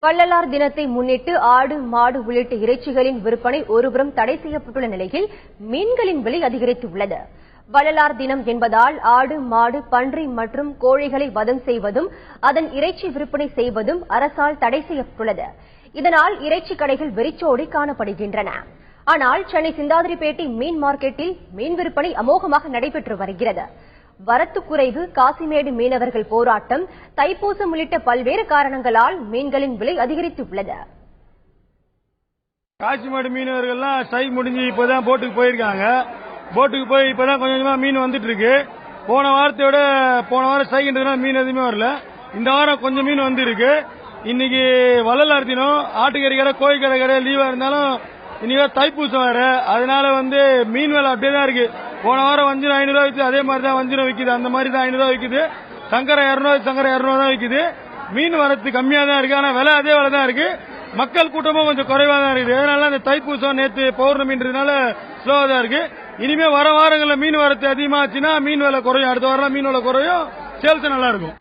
வள்ளலார் தினத்தை முன்னிட்டு ஆடு மாடு உள்ளிட்ட இறைச்சிகளின் விற்பனை ஒருபுறம் தடை செய்யப்பட்டுள்ள நிலையில் மீன்களின் விலை அதிகரித்துள்ளது. வள்ளலார் தினம் என்பதால் ஆடு மாடு பன்றி மற்றும் கோழிகளை வதம் செய்வதும் அதன் இறைச்சி விற்பனை செய்வதும் அரசால் தடை செய்யப்பட்டுள்ளது. இதனால் இறைச்சி கடைகள் வெறிச்சோடி காணப்படுகின்றன. ஆனால் சென்னை சிந்தாதிரிப்பேட்டை மீன் மார்க்கெட்டில் மீன் விற்பனை அமோகமாக நடைபெற்று வருகிறது. வரத்து குறைவு, காசிமேடு மீனவர்கள் போராட்டம், தைப்பூசம் உள்ளிட்ட பல்வேறு காரணங்களால் மீன்களின் விலை அதிகரித்துள்ளது. காசிமேடு மீனவர்கள்லாம் ஸ்ட்ரைக் முடிஞ்சு இப்பதான் போட்டுக்கு போயிருக்காங்க. போட்டுக்கு போய் இப்பதான் கொஞ்சம் கொஞ்சமா மீன் வந்துட்டு இருக்கு. போன வாரம் ஸ்ட்ரைக்ன்றதுனால மீன் எதுவுமே வரல. இந்த வாரம் கொஞ்சம் மீன் வந்து இருக்கு. இன்னைக்கு வள்ளலார் தினம், ஆட்டுக்கறி கடை கோழிக்கடை கடை லீவா இருந்தாலும் இன்னைக்கு தைப்பூசம் வேற, அதனால மீன் விலை அப்படியே தான் இருக்கு. போன வாரம் வஞ்சிரம் 500 ரூபாய் விற்குது, அதே மாதிரி தான் வஞ்சிரம் விற்குது, அந்த மாதிரி தான் 500 ரூபாய் விற்குது. சங்கரை 200 தான் விற்குது. மீன் வரத்து கம்மியா தான் இருக்கு, ஆனா விலை அதே விலை தான் இருக்கு. மக்கள் கூட்டமும் கொஞ்சம் குறைவா தான் இருக்குது. அதனால அந்த தைப்பூசம் நேற்று பௌர்ணமின்றதுனால ஸ்லோவா தான் இருக்கு. இனிமே வர வாரங்களில் மீன் வரத்து அதிகமாச்சுன்னா மீன் விலை குறையும். அடுத்த வாரம் மீன் விலை குறையும், சேல்ஸ் நல்லா இருக்கும்.